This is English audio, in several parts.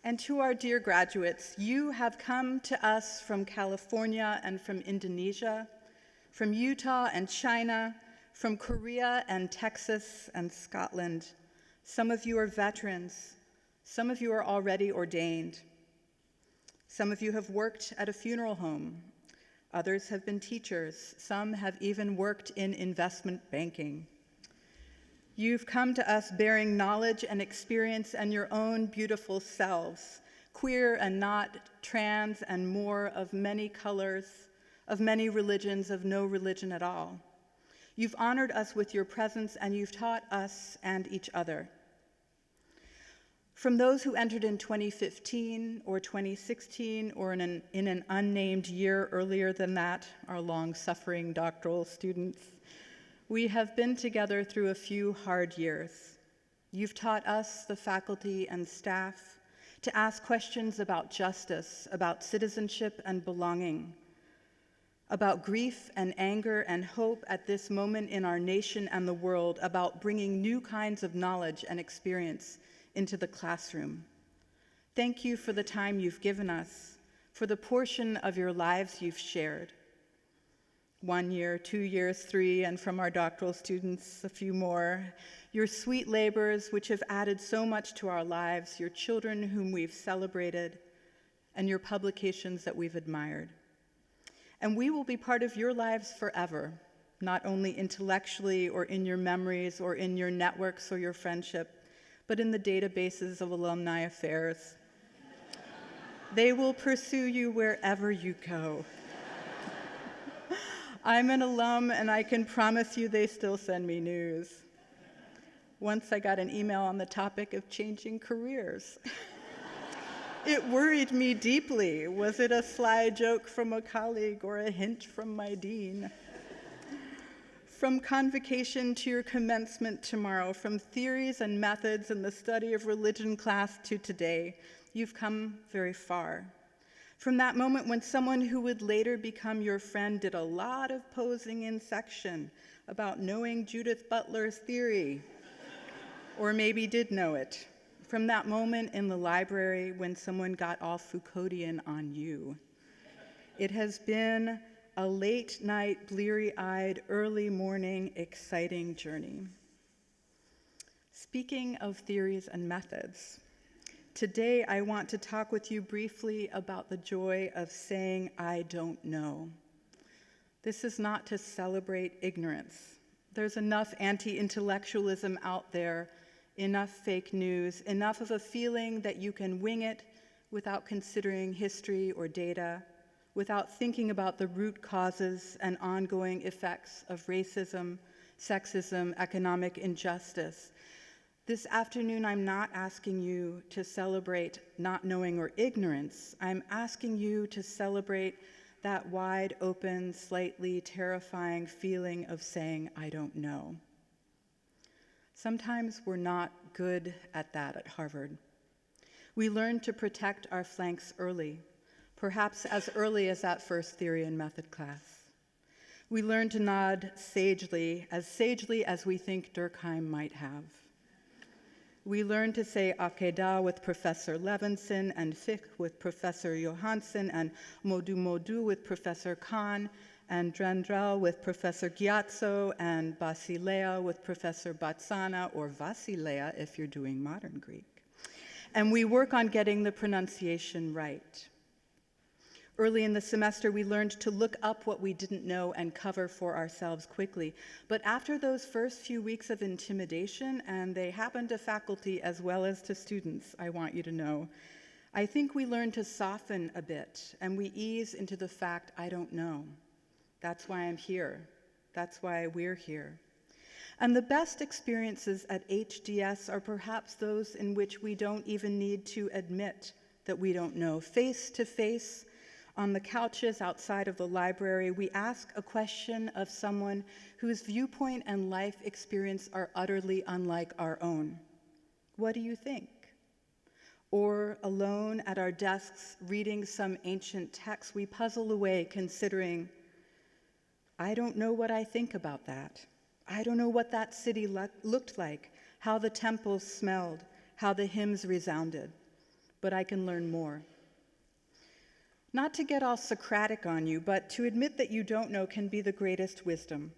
And to our dear graduates, you have come to us from California and from Indonesia, from Utah and China, from Korea and Texas and Scotland. Some of you are veterans. Some of you are already ordained. Some of you have worked at a funeral home. Others have been teachers. Some have even worked in investment banking. You've come to us bearing knowledge and experience and your own beautiful selves, queer and not, trans and more, of many colors, of many religions, of no religion at all. You've honored us with your presence, and you've taught us and each other. From those who entered in 2015 or 2016 or in an unnamed year earlier than that, our long-suffering doctoral students, we have been together through a few hard years. You've taught us, the faculty and staff, to ask questions about justice, about citizenship and belonging, about grief and anger and hope at this moment in our nation and the world, about bringing new kinds of knowledge and experience into the classroom. Thank you for the time you've given us, for the portion of your lives you've shared. 1 year, 2 years, 3, and from our doctoral students, a few more. Your sweet labors, which have added so much to our lives, your children whom we've celebrated, and your publications that we've admired. And we will be part of your lives forever, not only intellectually or in your memories or in your networks or your friendship, but in the databases of alumni affairs. They will pursue you wherever you go. I'm an alum, and I can promise you they still send me news. Once I got an email on the topic of changing careers. It worried me deeply. Was it a sly joke from a colleague or a hint from my dean? From convocation to your commencement tomorrow, from theories and methods in the study of religion class to today, you've come very far. From that moment when someone who would later become your friend did a lot of posing in section about knowing Judith Butler's theory, or maybe did know it. From that moment in the library when someone got all Foucauldian on you. It has been a late night, bleary-eyed, early morning, exciting journey. Speaking of theories and methods, today I want to talk with you briefly about the joy of saying I don't know. This is not to celebrate ignorance. There's enough anti-intellectualism out there, enough fake news, enough of a feeling that you can wing it without considering history or data, without thinking about the root causes and ongoing effects of racism, sexism, economic injustice. This afternoon, I'm not asking you to celebrate not knowing or ignorance. I'm asking you to celebrate that wide open, slightly terrifying feeling of saying, I don't know. Sometimes we're not good at that at Harvard. We learn to protect our flanks early, perhaps as early as that first theory and method class. We learn to nod sagely as we think Durkheim might have. We learn to say Akedah with Professor Levinson, and Fiqh with Professor Johansson, and Modu with Professor Khan, and Drandrel with Professor Gyatso, and Basilea with Professor Batsana, or Vasilea if you're doing modern Greek. And we work on getting the pronunciation right. Early in the semester, we learned to look up what we didn't know and cover for ourselves quickly. But after those first few weeks of intimidation, and they happened to faculty as well as to students, I want you to know, I think we learned to soften a bit, and we ease into the fact, I don't know. That's why I'm here. That's why we're here. And the best experiences at HDS are perhaps those in which we don't even need to admit that we don't know. Face to face, on the couches outside of the library, we ask a question of someone whose viewpoint and life experience are utterly unlike our own. What do you think? Or alone at our desks reading some ancient text, we puzzle away considering, I don't know what I think about that. I don't know what that city looked like, how the temples smelled, how the hymns resounded. but I can learn more. Not to get all Socratic on you, but to admit that you don't know can be the greatest wisdom.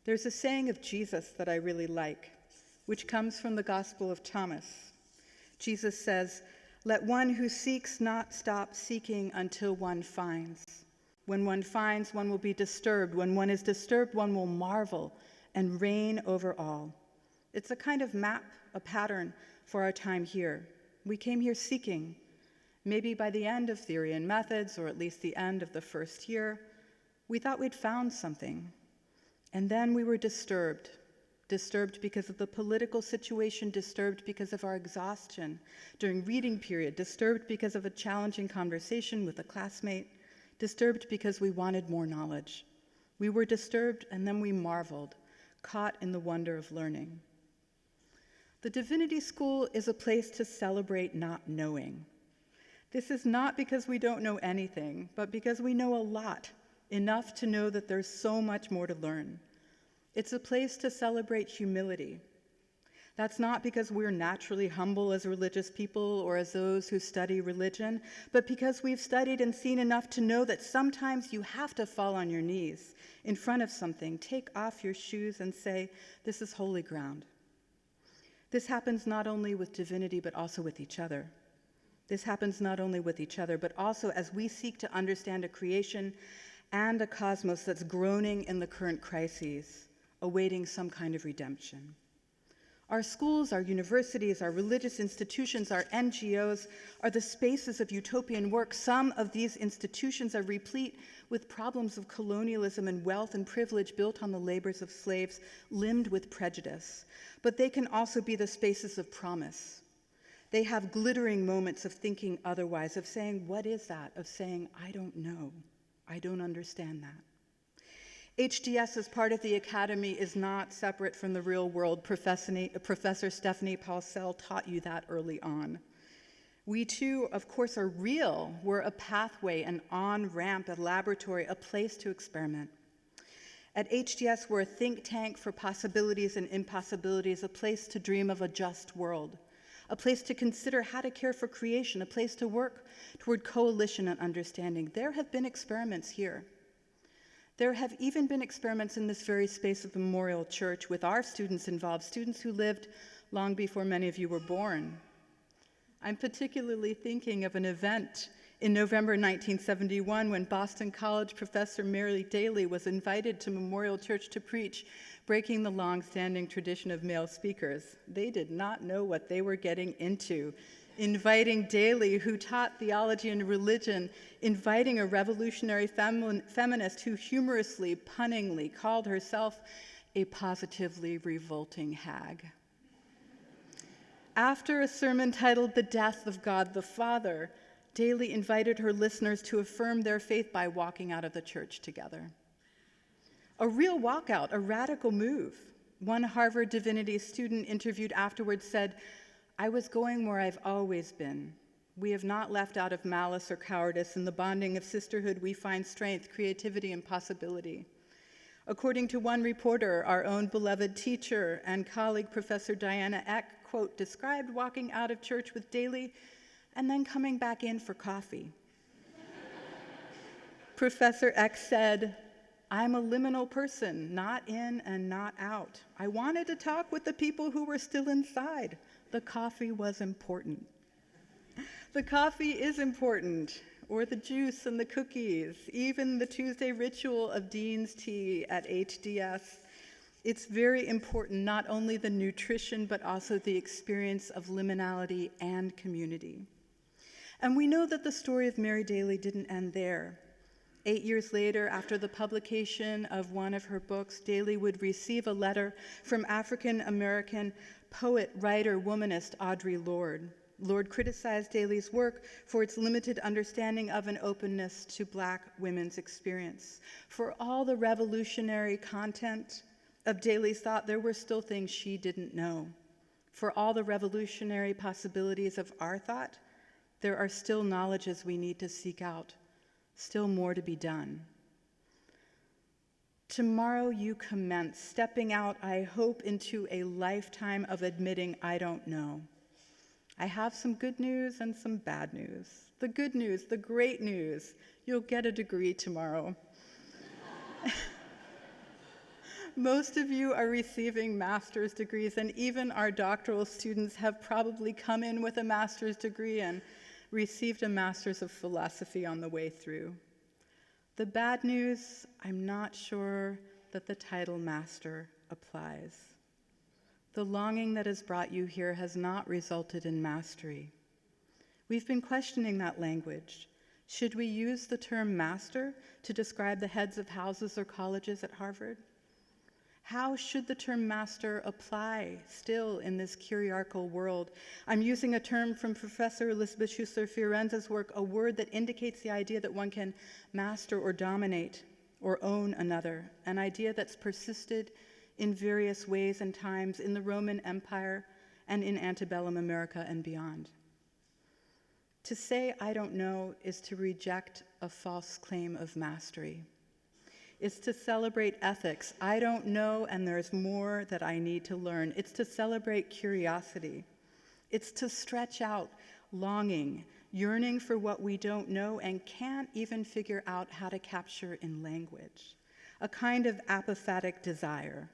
There's a saying of Jesus that I really like, which comes from the Gospel of Thomas. Jesus says, "Let one who seeks not stop seeking until one finds. When one finds, one will be disturbed. When one is disturbed, one will marvel and reign over all." It's a kind of map, a pattern for our time here. We came here seeking. Maybe by the end of theory and methods, or at least the end of the first year, we thought we'd found something. And then we were disturbed because of the political situation, disturbed because of our exhaustion during reading period, disturbed because of a challenging conversation with a classmate, disturbed because we wanted more knowledge. We were disturbed and then we marveled, caught in the wonder of learning. The Divinity School is a place to celebrate not knowing. This is not because we don't know anything, but because we know a lot, enough to know that there's so much more to learn. It's a place to celebrate humility. That's not because we're naturally humble as religious people or as those who study religion, but because we've studied and seen enough to know that sometimes you have to fall on your knees in front of something, take off your shoes and say, "This is holy ground." This happens not only with divinity, but also with each other. This happens not only with each other, but also as we seek to understand a creation and a cosmos that's groaning in the current crises, awaiting some kind of redemption. Our schools, our universities, our religious institutions, our NGOs are the spaces of utopian work. Some of these institutions are replete with problems of colonialism and wealth and privilege built on the labors of slaves, limned with prejudice. But they can also be the spaces of promise. They have glittering moments of thinking otherwise, of saying, "What is that?" Of saying, "I don't know. I don't understand that." HDS as part of the Academy is not separate from the real world. Professor Stephanie Paulsell taught you that early on. We too, of course, are real. We're a pathway, an on-ramp, a laboratory, a place to experiment. At HDS, we're a think tank for possibilities and impossibilities, a place to dream of a just world, a place to consider how to care for creation, a place to work toward coalition and understanding. There have been experiments here. There have even been experiments in this very space of Memorial Church with our students involved, students who lived long before many of you were born. I'm particularly thinking of an event in November 1971 when Boston College professor Mary Daly was invited to Memorial Church to preach, breaking the long-standing tradition of male speakers. They did not know what they were getting into. Inviting Daly, who taught theology and religion, inviting a revolutionary feminist who humorously, punningly called herself a positively revolting hag. After a sermon titled "The Death of God the Father," Daly invited her listeners to affirm their faith by walking out of the church together. A real walkout, a radical move. One Harvard Divinity student interviewed afterwards said, "I was going where I've always been. We have not left out of malice or cowardice. In the bonding of sisterhood, we find strength, creativity, and possibility." According to one reporter, our own beloved teacher and colleague, Professor Diana Eck, quote, described walking out of church with Daly and then coming back in for coffee. Professor Eck said, "I'm a liminal person, not in and not out. I wanted to talk with the people who were still inside. The coffee was important." The coffee is important, or the juice and the cookies, even the Tuesday ritual of Dean's tea at HDS. It's very important, not only the nutrition, but also the experience of liminality and community. And we know that the story of Mary Daly didn't end there. 8 years later, after the publication of one of her books, Daly would receive a letter from African-American poet, writer, womanist Audre Lorde. Lorde criticized Daly's work for its limited understanding of and openness to Black women's experience. For all the revolutionary content of Daly's thought, there were still things she didn't know. For all the revolutionary possibilities of our thought, there are still knowledges we need to seek out, still more to be done. Tomorrow you commence, stepping out, I hope, into a lifetime of admitting I don't know. I have some good news and some bad news. The good news, the great news, you'll get a degree tomorrow. Most of you are receiving master's degrees, and even our doctoral students have probably come in with a master's degree and received a master's of philosophy on the way through. The bad news, I'm not sure that the title master applies. The longing that has brought you here has not resulted in mastery. We've been questioning that language. Should we use the term master to describe the heads of houses or colleges at Harvard? How should the term master apply still in this kyriarchal world? I'm using a term from Professor Elizabeth Schussler-Fiorenza's work, a word that indicates the idea that one can master or dominate or own another, an idea that's persisted in various ways and times in the Roman Empire and in antebellum America and beyond. To say I don't know is to reject a false claim of mastery. It's to celebrate ethics. I don't know, and there's more that I need to learn. It's to celebrate curiosity. It's to stretch out longing, yearning for what we don't know and can't even figure out how to capture in language. A kind of apophatic desire.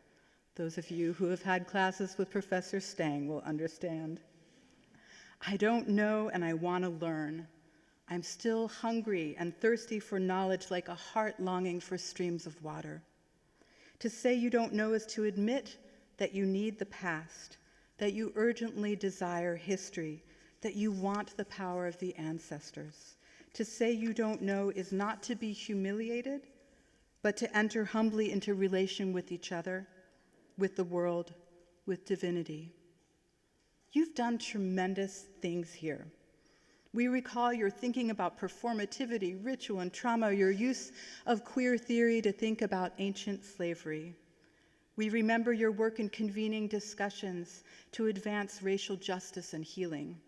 Those of you who have had classes with Professor Stang will understand. I don't know, and I want to learn. I'm still hungry and thirsty for knowledge like a heart longing for streams of water. To say you don't know is to admit that you need the past, that you urgently desire history, that you want the power of the ancestors. To say you don't know is not to be humiliated, but to enter humbly into relation with each other, with the world, with divinity. You've done tremendous things here. We recall your thinking about performativity, ritual, and trauma, your use of queer theory to think about ancient slavery. We remember your work in convening discussions to advance racial justice and healing.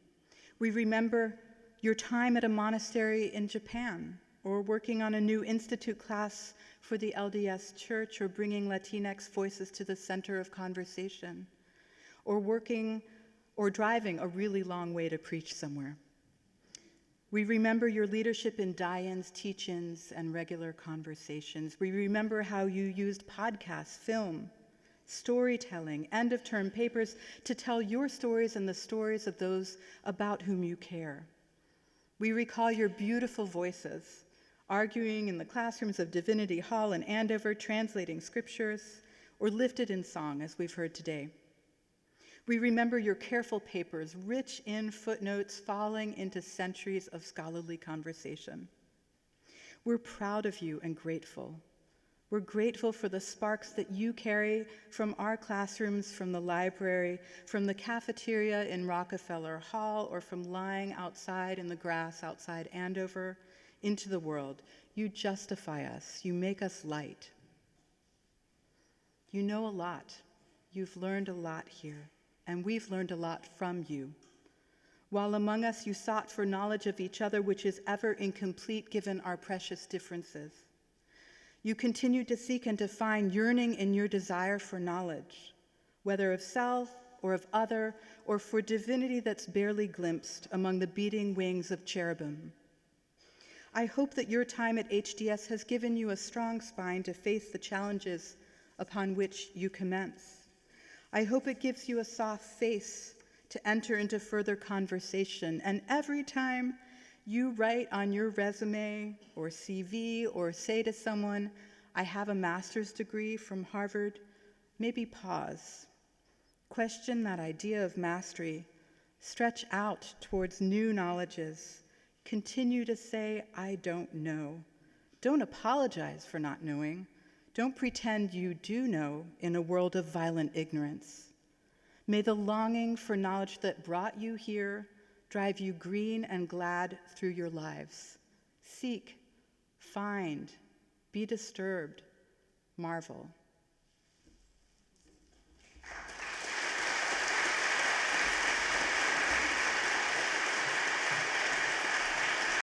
We remember your time at a monastery in Japan, or working on a new institute class for the LDS Church, or bringing Latinx voices to the center of conversation, or working or driving a really long way to preach somewhere. We remember your leadership in die-ins, teach-ins, and regular conversations. We remember how you used podcasts, film, storytelling, end-of-term papers to tell your stories and the stories of those about whom you care. We recall your beautiful voices, arguing in the classrooms of Divinity Hall and Andover, translating scriptures, or lifted in song, as we've heard today. We remember your careful papers, rich in footnotes, falling into centuries of scholarly conversation. We're proud of you and grateful. We're grateful for the sparks that you carry from our classrooms, from the library, from the cafeteria in Rockefeller Hall, or from lying outside in the grass outside Andover into the world. You justify us. You make us light. You know a lot. You've learned a lot here. And we've learned a lot from you. While among us you sought for knowledge of each other, which is ever incomplete given our precious differences. You continued to seek and to find yearning in your desire for knowledge, whether of self or of other, or for divinity that's barely glimpsed among the beating wings of cherubim. I hope that your time at HDS has given you a strong spine to face the challenges upon which you commence. I hope it gives you a soft face to enter into further conversation. And every time you write on your resume or CV or say to someone, I have a master's degree from Harvard, maybe pause. Question that idea of mastery. Stretch out towards new knowledges. Continue to say, I don't know. Don't apologize for not knowing. Don't pretend you do know in a world of violent ignorance. May the longing for knowledge that brought you here drive you green and glad through your lives. Seek, find, be disturbed, marvel.